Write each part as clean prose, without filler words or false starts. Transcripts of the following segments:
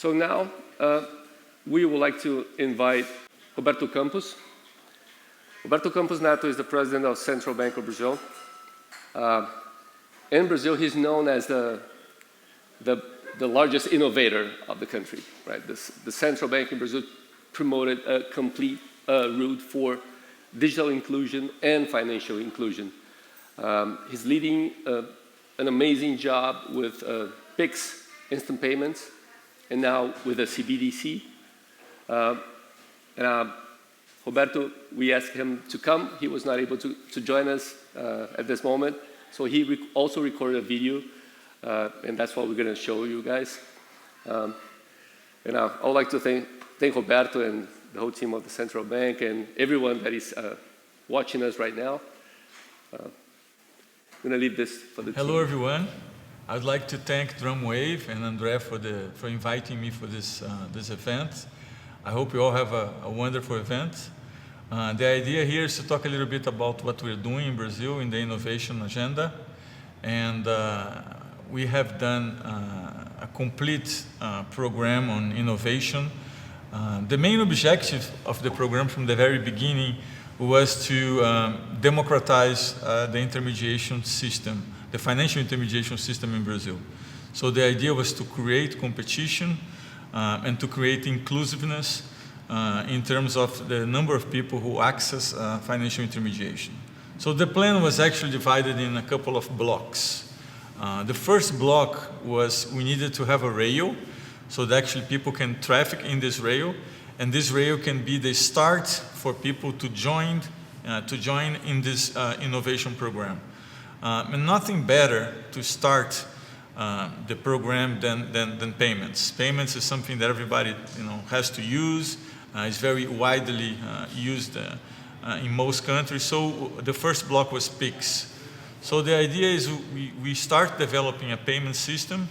So now we would like to invite Roberto Campos. Roberto Campos Neto is the president of Central Bank of Brazil. In Brazil, he's known as the largest innovator of the country, right? The central bank in Brazil promoted a complete route for digital inclusion and financial inclusion. He's leading an amazing job with PIX, instant payments, and now with the CBDC. Roberto, we asked him to come. He was not able to join us at this moment. So he also recorded a video, and that's what we're going to show you guys. I would like to thank Roberto and the whole team of the Central Bank and everyone that is watching us right now. I'm going to leave this for the team. Hello, everyone. I'd like to thank DrumWave and Andre for inviting me for this event. I hope you all have a wonderful event. The idea here is to talk a little bit about what we're doing in Brazil in the innovation agenda. And we have done a complete program on innovation. The main objective of the program from the very beginning was to democratize the intermediation system, the financial intermediation system in Brazil. So the idea was to create competition and to create inclusiveness in terms of the number of people who access financial intermediation. So the plan was actually divided in a couple of blocks. The first block was we needed to have a rail so that actually people can traffic in this rail, and this rail can be the start for people to join in this innovation program. And nothing better to start the program than payments. Payments is something that everybody has to use. It's very widely used in most countries. So the first block was PIX. So the idea is we start developing a payment system.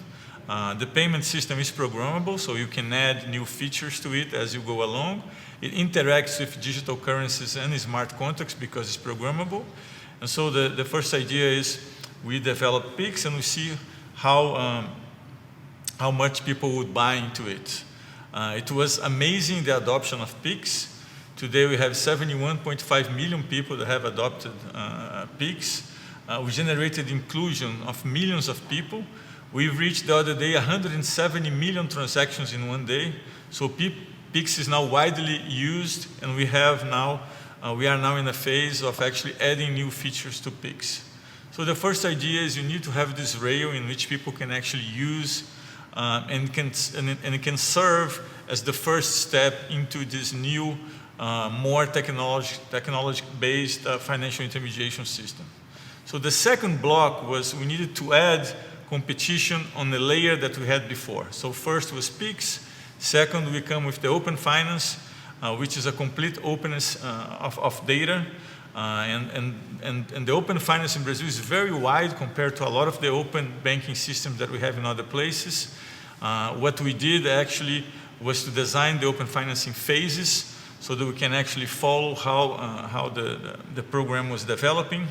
The payment system is programmable, so you can add new features to it as you go along. It interacts with digital currencies and smart contracts because it's programmable. And so the first idea is we develop PIX and we see how much people would buy into it. It was amazing, the adoption of PIX. Today we have 71.5 million people that have adopted PIX. We generated inclusion of millions of people. We reached the other day 170 million transactions in one day. So PIX is now widely used, and we are now in a phase of actually adding new features to PIX. So the first idea is you need to have this rail in which people can actually use and it can serve as the first step into this new, more technology-based financial intermediation system. So the second block was we needed to add competition on the layer that we had before. So first was PIX. Second, we come with the open finance, which is a complete openness of data. And the open finance in Brazil is very wide compared to a lot of the open banking systems that we have in other places. What we did actually was to design the open financing phases so that we can actually follow how the program was developing.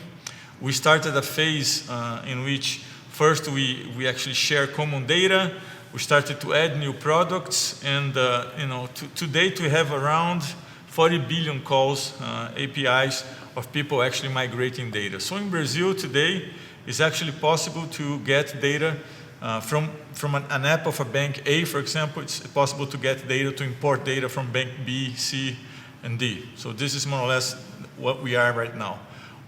We started a phase in which first we actually share common data. We started to add new products, and to date we have around 40 billion calls, APIs, of people actually migrating data. So in Brazil today, it's actually possible to get data from an app of a bank A, for example. It's possible to get data, to import data from bank B, C, and D. So this is more or less what we are right now.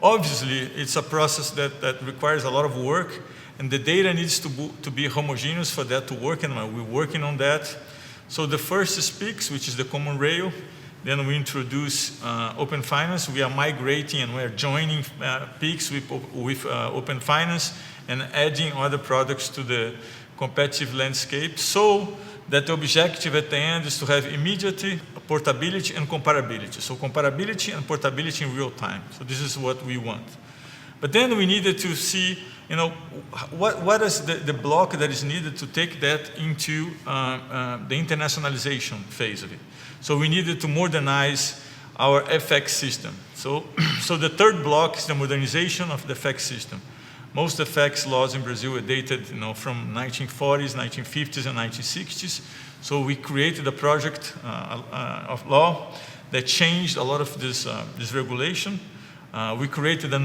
Obviously, it's a process that requires a lot of work, and the data needs to be homogeneous for that to work, and we're working on that. So the first is PIX, which is the common rail. Then we introduce open finance. We are migrating and we're joining PIX with open finance and adding other products to the competitive landscape, so that the objective at the end is to have immediate portability and comparability. So comparability and portability in real time. So this is what we want. But then we needed to see, what is the block that is needed to take that into the internationalization phase of it. So we needed to modernize our FX system. So the third block is the modernization of the FX system. Most FX laws in Brazil are dated from 1940s, 1950s, and 1960s. So we created a project of law that changed a lot of this regulation. We created a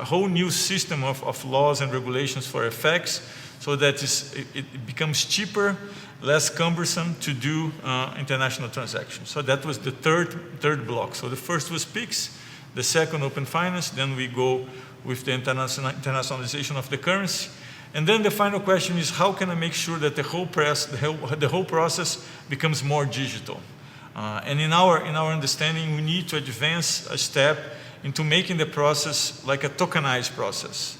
whole new system of laws and regulations for FX, so that it becomes cheaper, less cumbersome to do international transactions. So that was the third block. So the first was PIX, the second open finance, then we go with the internationalization of the currency. And then the final question is, how can I make sure that the whole process becomes more digital? And in our understanding, we need to advance a step into making the process like a tokenized process.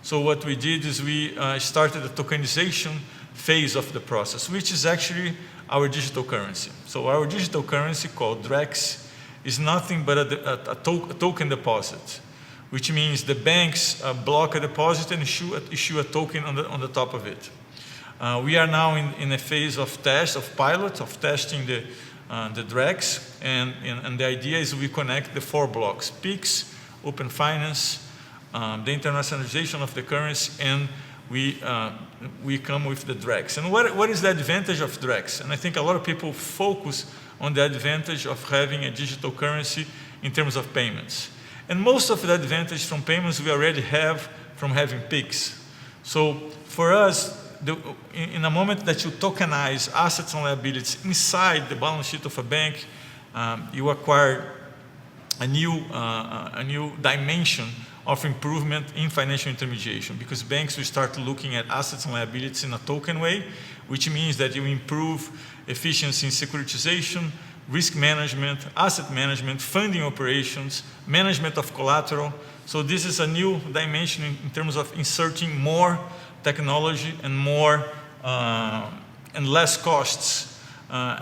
So what we did is we started the tokenization phase of the process, which is actually our digital currency. So our digital currency, called DREX, is nothing but a token deposit, which means the banks block a deposit and issue a token on the top of it. We are now in a phase of pilot, of testing the DREX, and the idea is we connect the 4 blocks: PIX, open finance, the internationalization of the currency, and we come with the DREX. And what is the advantage of DREX? And I think a lot of people focus on the advantage of having a digital currency in terms of payments. And most of the advantage from payments we already have from having PIX. So for us, in a moment that you tokenize assets and liabilities inside the balance sheet of a bank, you acquire a new dimension of improvement in financial intermediation, because banks will start looking at assets and liabilities in a token way, which means that you improve efficiency in securitization, risk management, asset management, funding operations, management of collateral. So this is a new dimension in terms of inserting more technology and more and less costs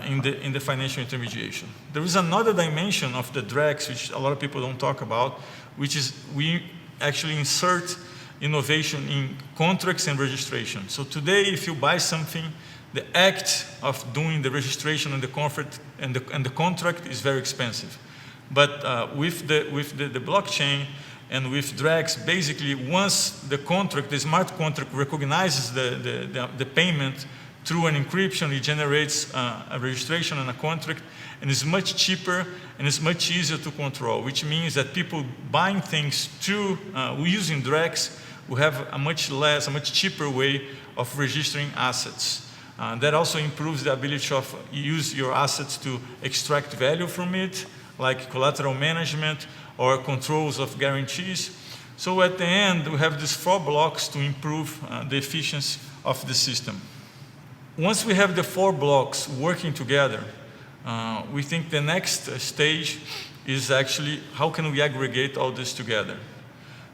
in the financial intermediation. There is another dimension of the DREX, which a lot of people don't talk about, which is we actually insert innovation in contracts and registration. So today, if you buy something, the act of doing the registration and the contract is very expensive. But with the blockchain and with DREX, basically once the smart contract recognizes the payment through an encryption, it generates a registration and a contract, and it's much cheaper and it's much easier to control, which means that people buying things using DREX will have a much cheaper way of registering assets. That also improves the ability of use your assets to extract value from it, like collateral management or controls of guarantees. So at the end, we have these 4 blocks to improve the efficiency of the system. Once we have the 4 blocks working together, we think the next stage is actually how can we aggregate all this together.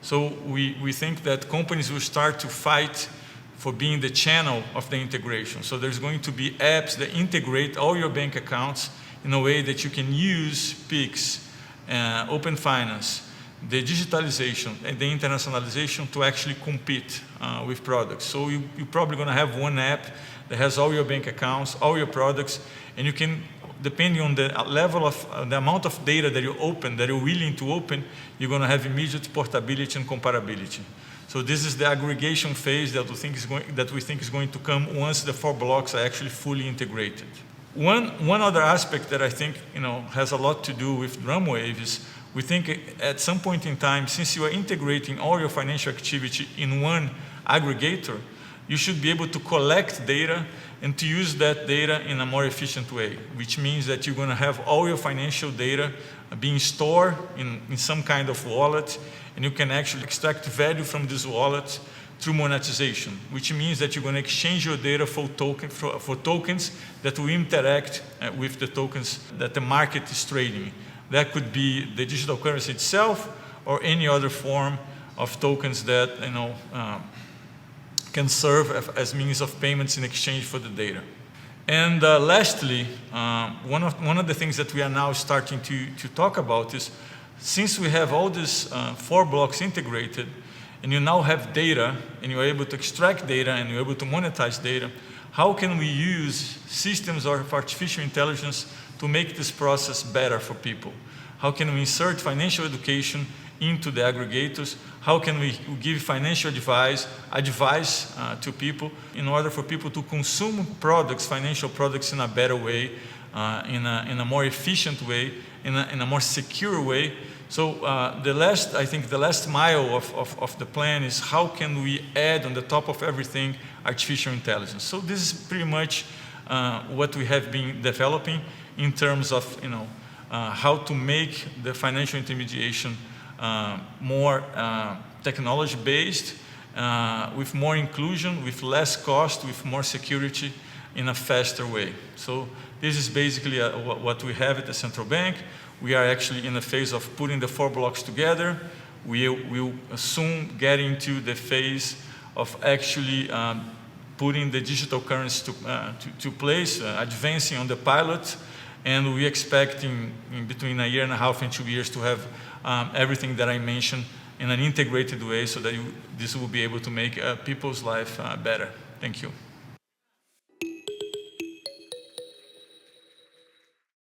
So we think that companies will start to fight for being the channel of the integration. So there's going to be apps that integrate all your bank accounts in a way that you can use PIX, open finance, the digitalization, and the internationalization to actually compete with products. So you're probably going to have one app that has all your bank accounts, all your products, and you can, depending on the level of the amount of data that you're willing to open, you're going to have immediate portability and comparability. So this is the aggregation phase that we think is going to come once the 4 blocks are actually fully integrated. One other aspect that I think has a lot to do with DrumWave is we think at some point in time, since you are integrating all your financial activity in one aggregator, you should be able to collect data and to use that data in a more efficient way, which means that you're going to have all your financial data being stored in some kind of wallet, and you can actually extract value from this wallet through monetization, which means that you're going to exchange your data for tokens that will interact with the tokens that the market is trading. That could be the digital currency itself or any other form of tokens that can serve as means of payments in exchange for the data. And lastly, one of the things that we are now starting to talk about is, since we have all these 4 blocks integrated, and you now have data, and you're able to extract data, and you're able to monetize data, how can we use systems of artificial intelligence to make this process better for people? How can we insert financial education into the aggregators? how can we give financial advice to people in order for people to consume products, financial products, in a better way, in a more efficient way, in a more secure way. So I think the last mile of the plan is how can we add on the top of everything artificial intelligence. So this is pretty much what we have been developing in terms of how to make the financial intermediation more technology-based, with more inclusion, with less cost, with more security, in a faster way. So this is basically what we have at the central bank. We are actually in the phase of putting the 4 blocks together. We'll soon get into the phase of actually putting the digital currency to place, advancing on the pilot, and we expect in between a year and a half and 2 years to have everything that I mentioned in an integrated way, so that this will be able to make people's life better. Thank you.